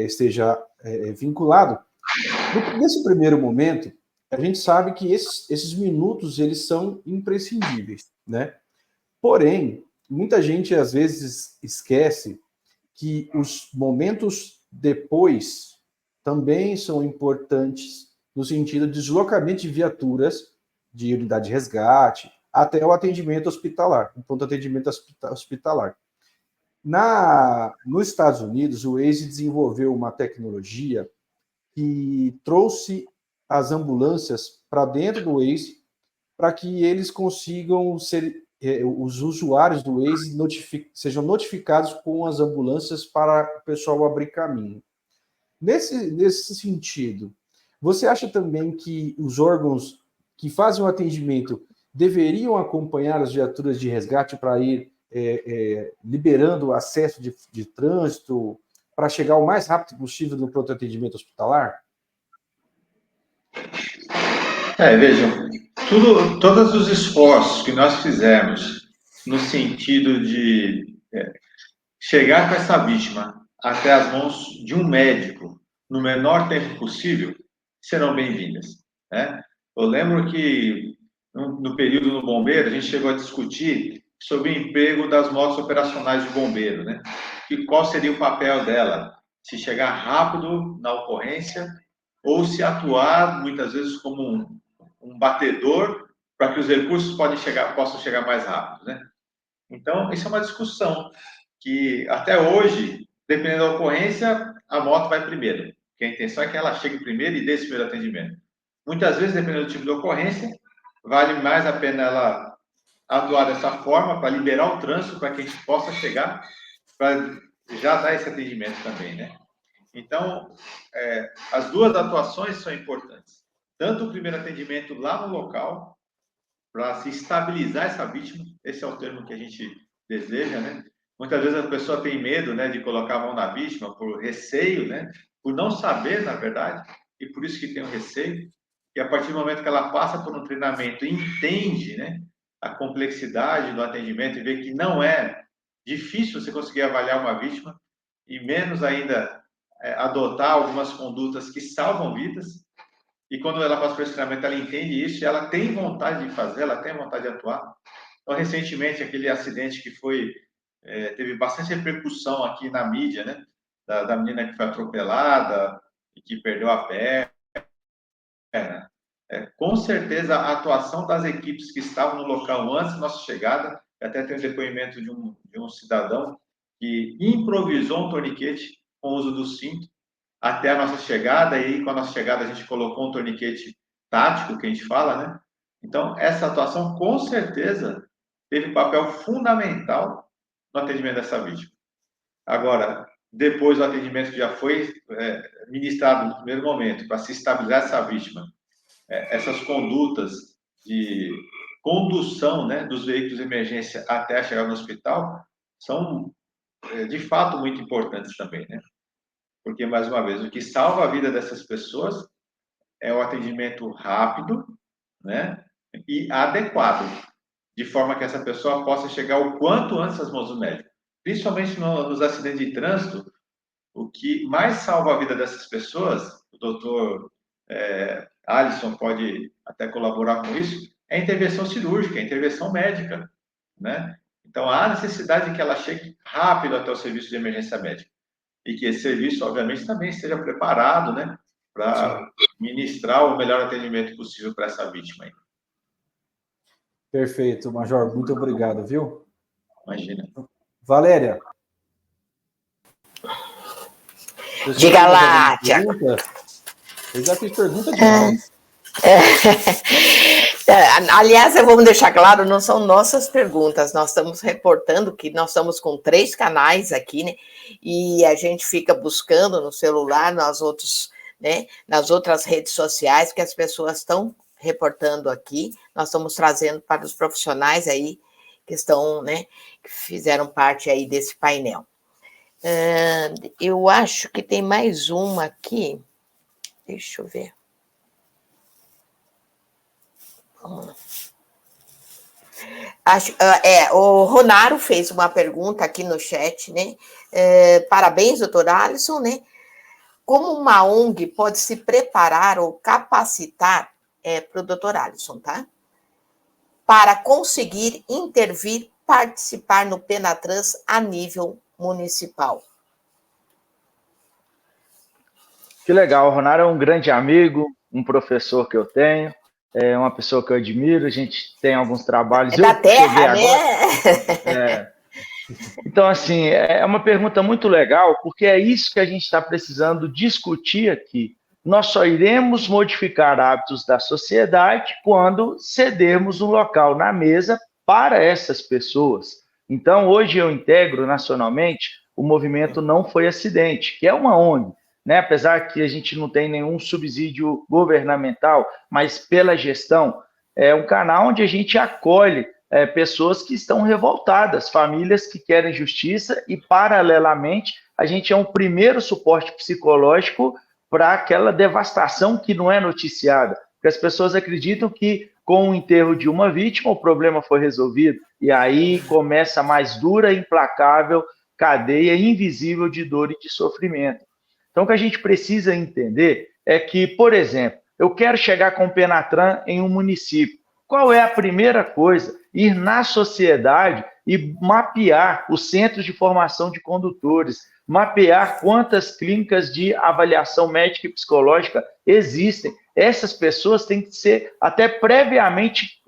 esteja vinculado, nesse primeiro momento, a gente sabe que esses minutos eles são imprescindíveis, né? Porém, muita gente às vezes esquece que os momentos depois também são importantes no sentido de deslocamento de viaturas, de unidade de resgate, até o atendimento hospitalar, o pronto atendimento hospitalar. Nos Estados Unidos, o Waze desenvolveu uma tecnologia que trouxe as ambulâncias para dentro do Waze para que eles consigam ser, os usuários do Waze sejam notificados com as ambulâncias para o pessoal abrir caminho. Nesse sentido, você acha também que os órgãos que fazem o atendimento deveriam acompanhar as viaturas de resgate para ir liberando o acesso de trânsito para chegar o mais rápido possível no pronto atendimento hospitalar? Vejam, todos os esforços que nós fizemos no sentido de chegar com essa vítima até as mãos de um médico, no menor tempo possível, serão bem-vindas, né? Eu lembro que, no período no bombeiro, a gente chegou a discutir sobre o emprego das motos operacionais de bombeiro, né? E qual seria o papel dela? Se chegar rápido na ocorrência ou se atuar, muitas vezes, como um batedor para que os recursos possam chegar mais rápido, né? Então, isso é uma discussão que, até hoje, dependendo da ocorrência, a moto vai primeiro, porque a intenção é que ela chegue primeiro e dê esse primeiro atendimento. Muitas vezes, dependendo do tipo de ocorrência, vale mais a pena ela atuar dessa forma para liberar o trânsito para que a gente possa chegar para já dar esse atendimento também, né? Então, as duas atuações são importantes. Tanto o primeiro atendimento lá no local, para se estabilizar essa vítima, esse é o termo que a gente deseja, né? Muitas vezes a pessoa tem medo, né, de colocar a mão na vítima por receio, né? Por não saber, na verdade, e por isso que tem o receio. E a partir do momento que ela passa por um treinamento e entende, né, a complexidade do atendimento e vê que não é difícil você conseguir avaliar uma vítima e menos ainda adotar algumas condutas que salvam vidas. E quando ela passa por esse treinamento, ela entende isso e ela tem vontade de fazer, ela tem vontade de atuar. Então, recentemente, aquele acidente que teve bastante repercussão aqui na mídia, né? Da menina que foi atropelada e que perdeu a perna. Com certeza, a atuação das equipes que estavam no local antes da nossa chegada, até tem um depoimento de um cidadão que improvisou um torniquete com o uso do cinto até a nossa chegada, e aí, com a nossa chegada, a gente colocou um torniquete tático, que a gente fala, né? Então, essa atuação, com certeza, teve um papel fundamental no atendimento dessa vítima. Agora, depois do atendimento que já foi ministrado no primeiro momento, para se estabilizar essa vítima, essas condutas de condução, né, dos veículos de emergência até a chegada no hospital são, de fato, muito importantes também, né? Porque, mais uma vez, o que salva a vida dessas pessoas é o atendimento rápido, né, e adequado, de forma que essa pessoa possa chegar o quanto antes às mãos do médico. Principalmente nos acidentes de trânsito, o que mais salva a vida dessas pessoas, o doutor Alisson pode até colaborar com isso, é a intervenção cirúrgica, a intervenção médica, né? Então, há necessidade de que ela chegue rápido até o serviço de emergência médica. E que esse serviço, obviamente, também esteja preparado, né, para ministrar o melhor atendimento possível para essa vítima aí. Perfeito, Major. Muito obrigado, viu? Imagina. Valéria. Diga lá, Tiago. Eu já fiz pergunta demais. Aliás, vamos deixar claro, não são nossas perguntas, nós estamos reportando que nós estamos com 3 canais aqui, né? E a gente fica buscando no celular, nas outras redes sociais, que as pessoas estão reportando aqui, nós estamos trazendo para os profissionais aí que estão, né, que fizeram parte aí desse painel. Eu acho que tem mais uma aqui, deixa eu ver. Vamos lá. O Ronaro fez uma pergunta aqui no chat, né? Parabéns, doutor Alisson, né? Como uma ONG pode se preparar ou capacitar, para o doutor Alisson, tá? Para conseguir intervir, participar no Penatrans a nível municipal. Que legal, o Ronaro é um grande amigo, um professor que eu tenho, é uma pessoa que eu admiro, a gente tem alguns trabalhos. Da terra, né? Então, assim, é uma pergunta muito legal, porque é isso que a gente está precisando discutir aqui. Nós só iremos modificar hábitos da sociedade quando cedermos um local na mesa para essas pessoas. Então, hoje eu integro nacionalmente o movimento Não Foi Acidente, que é uma ONG, né? Apesar que a gente não tem nenhum subsídio governamental, mas pela gestão, é um canal onde a gente acolhe pessoas que estão revoltadas, famílias que querem justiça e, paralelamente, a gente é um primeiro suporte psicológico para aquela devastação que não é noticiada, porque as pessoas acreditam que com o enterro de uma vítima o problema foi resolvido, e aí começa a mais dura e implacável cadeia invisível de dor e de sofrimento. Então, o que a gente precisa entender é que, por exemplo, eu quero chegar com o Penatran em um município. Qual é a primeira coisa? Ir na sociedade e mapear os centros de formação de condutores, mapear quantas clínicas de avaliação médica e psicológica existem. Essas pessoas têm que ser até previamente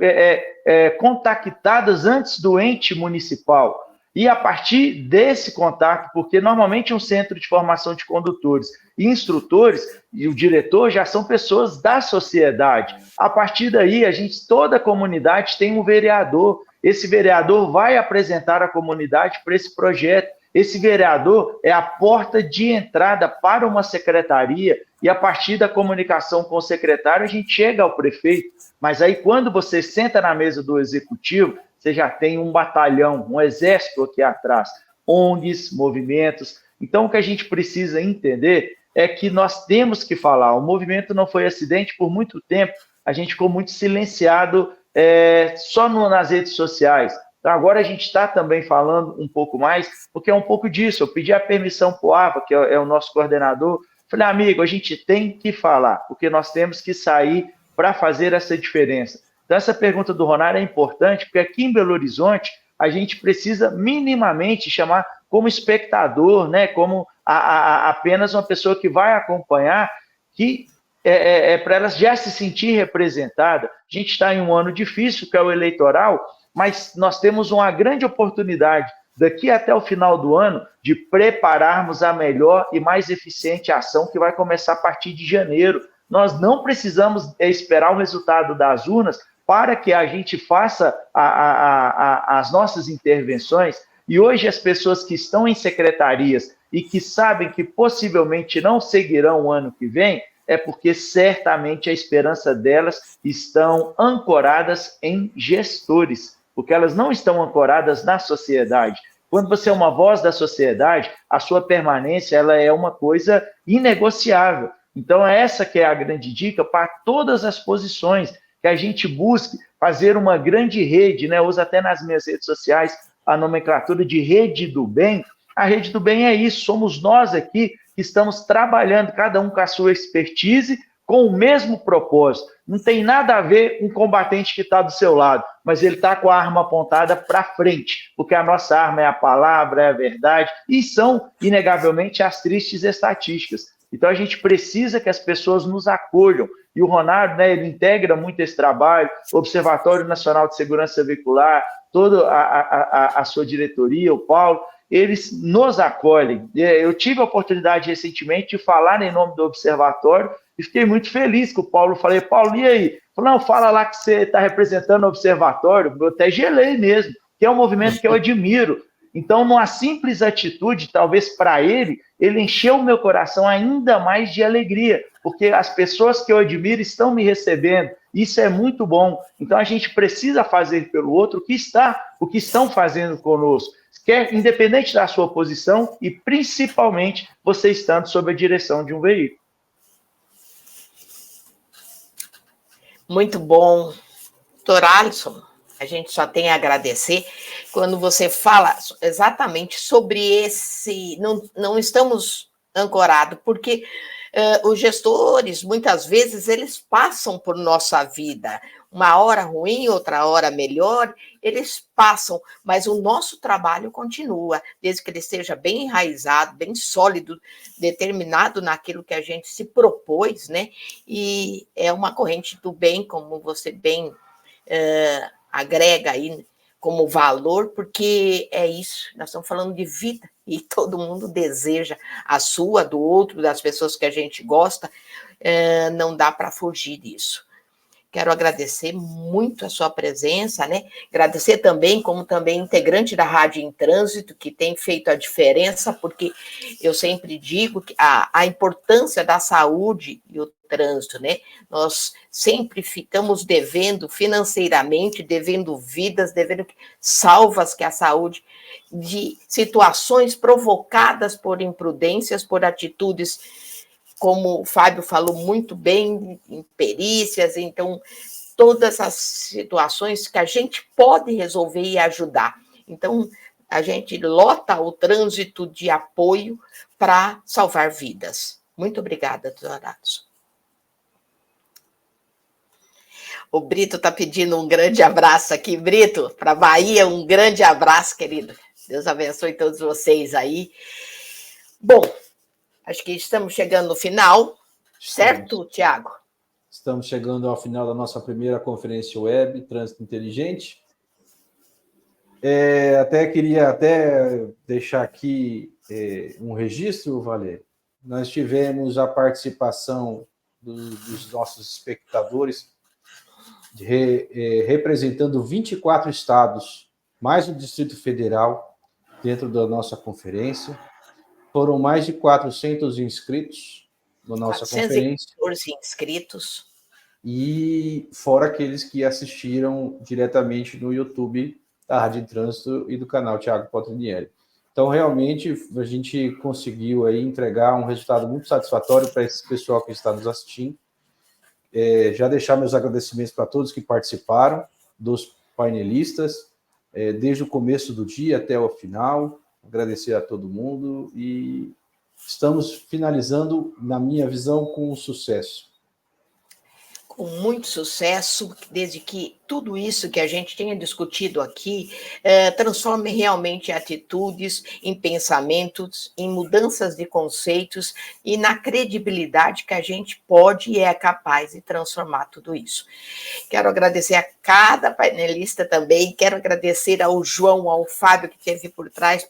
contactadas antes do ente municipal. E a partir desse contato, porque normalmente um centro de formação de condutores e instrutores e o diretor já são pessoas da sociedade. A partir daí, toda a comunidade tem um vereador. Esse vereador vai apresentar a comunidade para esse projeto. Esse vereador é a porta de entrada para uma secretaria e a partir da comunicação com o secretário a gente chega ao prefeito. Mas aí quando você senta na mesa do executivo, você já tem um batalhão, um exército aqui atrás, ONGs, movimentos. Então, o que a gente precisa entender é que nós temos que falar. O movimento não foi acidente por muito tempo, a gente ficou muito silenciado só nas redes sociais. Então, agora a gente está também falando um pouco mais, porque é um pouco disso. Eu pedi a permissão para o Ava, que é o nosso coordenador. Falei, amigo, a gente tem que falar, porque nós temos que sair para fazer essa diferença. Então, essa pergunta do Ronário é importante, porque aqui em Belo Horizonte, a gente precisa minimamente chamar como espectador, né, como apenas uma pessoa que vai acompanhar, que para elas já se sentir representada. A gente está em um ano difícil, que é o eleitoral, mas nós temos uma grande oportunidade, daqui até o final do ano, de prepararmos a melhor e mais eficiente ação que vai começar a partir de janeiro. Nós não precisamos esperar o resultado das urnas para que a gente faça as nossas intervenções. E hoje as pessoas que estão em secretarias e que sabem que possivelmente não seguirão o ano que vem, é porque certamente a esperança delas estão ancoradas em gestores, porque elas não estão ancoradas na sociedade. Quando você é uma voz da sociedade, a sua permanência ela é uma coisa inegociável. Então, essa que é a grande dica para todas as posições, que a gente busque fazer uma grande rede, né? Eu uso até nas minhas redes sociais a nomenclatura de rede do bem. A rede do bem é isso, somos nós aqui que estamos trabalhando, cada um com a sua expertise, com o mesmo propósito. Não tem nada a ver com o combatente que está do seu lado, mas ele está com a arma apontada para frente, porque a nossa arma é a palavra, é a verdade, e são, inegavelmente, as tristes estatísticas. Então, a gente precisa que as pessoas nos acolham. E o Ronaldo, né, ele integra muito esse trabalho, o Observatório Nacional de Segurança Veicular, toda a sua diretoria, o Paulo, eles nos acolhem. Eu tive a oportunidade recentemente de falar em nome do Observatório e fiquei muito feliz com o Paulo. Falei, Paulo, e aí? Falei, não, fala lá que você está representando o Observatório. Eu até gelei mesmo, que é um movimento que eu admiro. Então, numa simples atitude, talvez para ele encheu o meu coração ainda mais de alegria, porque as pessoas que eu admiro estão me recebendo. Isso é muito bom. Então, a gente precisa fazer pelo outro o que estão fazendo conosco, independente da sua posição e, principalmente, você estando sob a direção de um veículo. Muito bom. Doutor Alisson, a gente só tem a agradecer quando você fala exatamente sobre esse... Não estamos ancorados, porque os gestores, muitas vezes, eles passam por nossa vida. Uma hora ruim, outra hora melhor, eles passam, mas o nosso trabalho continua, desde que ele esteja bem enraizado, bem sólido, determinado naquilo que a gente se propôs, né? E é uma corrente do bem, como você bem agrega aí como valor, porque é isso, nós estamos falando de vida, e todo mundo deseja a sua, do outro, das pessoas que a gente gosta, não dá para fugir disso. Quero agradecer muito a sua presença, né? Agradecer também, como também integrante da Rádio em Trânsito, que tem feito a diferença, porque eu sempre digo que a importância da saúde e o trânsito, né? Nós sempre ficamos devendo financeiramente, devendo vidas, devendo salvas que a saúde, de situações provocadas por imprudências, por atitudes, como o Fábio falou muito bem, em perícias, então, todas as situações que a gente pode resolver e ajudar. Então, a gente lota o trânsito de apoio para salvar vidas. Muito obrigada, doutor Adson. O Brito está pedindo um grande abraço aqui. Brito, para a Bahia, um grande abraço, querido. Deus abençoe todos vocês aí. Bom, acho que estamos chegando no final, certo, Tiago? Estamos chegando ao final da nossa primeira conferência web, Trânsito Inteligente. Queria deixar aqui um registro, Valer. Nós tivemos a participação dos nossos espectadores, representando 24 estados, mais o Distrito Federal, dentro da nossa conferência. Foram mais de 400 inscritos na nossa conferência. 414 inscritos. E fora aqueles que assistiram diretamente no YouTube da Rádio Trânsito e do canal Thiago Potrinieri. Então, realmente, a gente conseguiu aí entregar um resultado muito satisfatório para esse pessoal que está nos assistindo. Já deixar meus agradecimentos para todos que participaram, dos painelistas, desde o começo do dia até o final. Agradecer a todo mundo e estamos finalizando, na minha visão, com sucesso. Com muito sucesso, desde que tudo isso que a gente tenha discutido aqui transforme realmente em atitudes, em pensamentos, em mudanças de conceitos e na credibilidade que a gente pode e é capaz de transformar tudo isso. Quero agradecer a cada painelista também, quero agradecer ao João, ao Fábio que esteve por trás,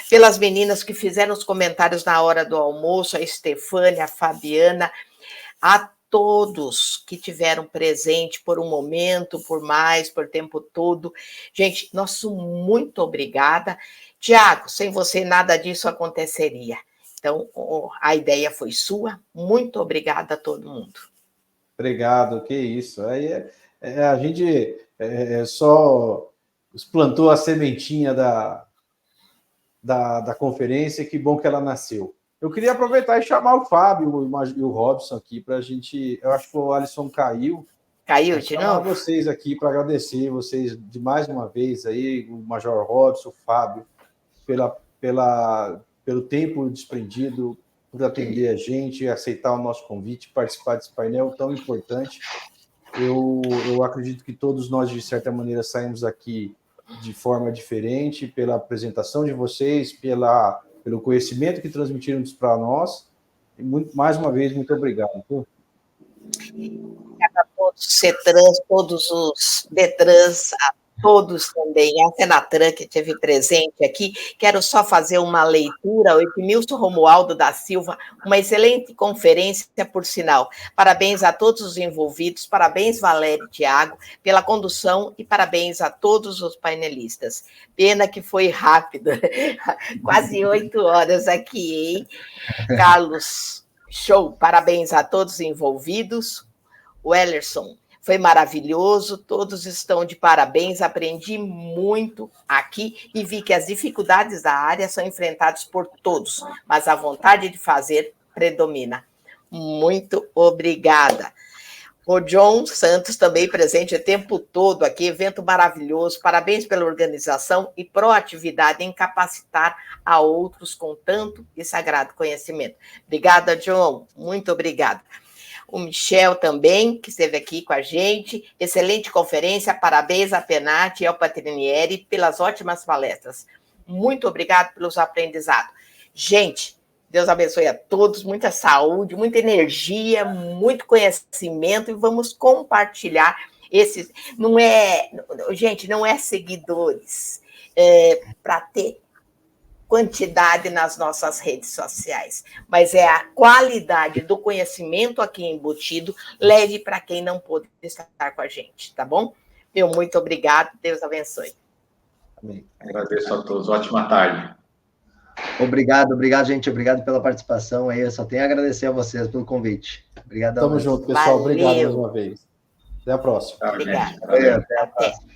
pelas meninas que fizeram os comentários na hora do almoço, a Estefânia, a Fabiana, a todos que tiveram presente por um momento, por mais, por tempo todo. Gente, nosso muito obrigada. Tiago, sem você nada disso aconteceria. Então, a ideia foi sua. Muito obrigada a todo mundo. Obrigado, que isso. Aí a gente só plantou a sementinha da conferência, que bom que ela nasceu. Eu queria aproveitar e chamar o Fábio e o Robson aqui para a gente... Eu acho que o Alisson caiu. Caiu de novo? Vocês aqui para agradecer vocês de mais uma vez aí, o Major Robson, o Fábio, pelo tempo desprendido, por atender a gente, aceitar o nosso convite, participar desse painel tão importante. Eu acredito que todos nós, de certa maneira, saímos aqui de forma diferente, pela apresentação de vocês, pelo conhecimento que transmitiram para nós. E mais uma vez, muito obrigado. Obrigada a todos os CETRANS, todos os DETRANS, a todos também, a Senatran que esteve presente aqui. Quero só fazer uma leitura. O Edmilson Romualdo da Silva, uma excelente conferência, por sinal. Parabéns a todos os envolvidos, parabéns, Valério e Tiago, pela condução e parabéns a todos os painelistas. Pena que foi rápido, quase 8 horas aqui, hein? Carlos, show, parabéns a todos os envolvidos. O Ellerson, foi maravilhoso, todos estão de parabéns, aprendi muito aqui e vi que as dificuldades da área são enfrentadas por todos, mas a vontade de fazer predomina. Muito obrigada. O John Santos também presente o tempo todo aqui, evento maravilhoso, parabéns pela organização e proatividade em capacitar a outros com tanto e sagrado conhecimento. Obrigada, John, muito obrigada. O Michel também, que esteve aqui com a gente. Excelente conferência, parabéns a Penati e ao Patrinieri pelas ótimas palestras. Muito obrigado pelos aprendizados. Gente, Deus abençoe a todos, muita saúde, muita energia, muito conhecimento e vamos compartilhar esses... Gente, não é seguidores, para ter quantidade nas nossas redes sociais, mas é a qualidade do conhecimento aqui embutido, leve para quem não pôde estar com a gente, tá bom? Meu muito obrigado, Deus abençoe. Amém. Agradeço a todos, ótima tarde. Obrigado, gente, obrigado pela participação aí, eu só tenho a agradecer a vocês pelo convite. Obrigado. Tamo junto, pessoal, Valeu. obrigado mais uma vez. Até a próxima. Obrigada. Até a próxima.